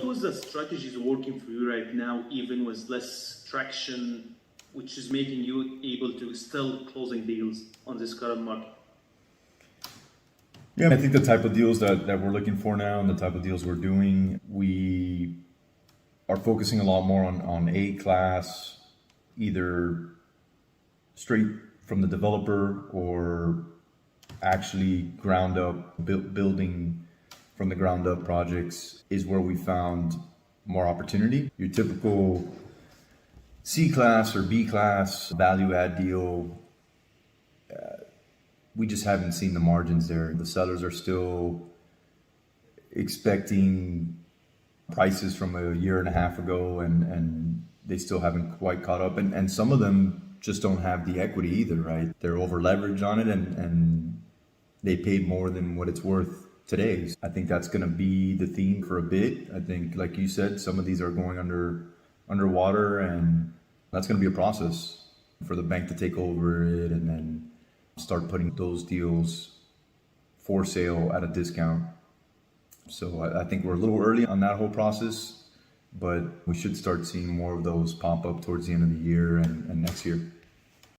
was the strategies working for you right now, even with less traction, which is making you able to still closing deals on this current market? Yeah, I think the type of deals that we're looking for now and the type of deals we're doing, we are focusing a lot more on A class, either straight from the developer or actually ground up, building from the ground up projects is where we found more opportunity. Your typical C class or B class value add deal, we just haven't seen the margins there. The sellers are still expecting prices from a year and a half ago, and they still haven't quite caught up. And some of them just don't have the equity either, right? They're over leveraged on it, and they paid more than what it's worth today. I think that's going to be the theme for a bit. I think, like you said, some of these are going underwater, and that's going to be a process for the bank to take over it and then start putting those deals for sale at a discount. So I think we're a little early on that whole process, but we should start seeing more of those pop up towards the end of the year and next year.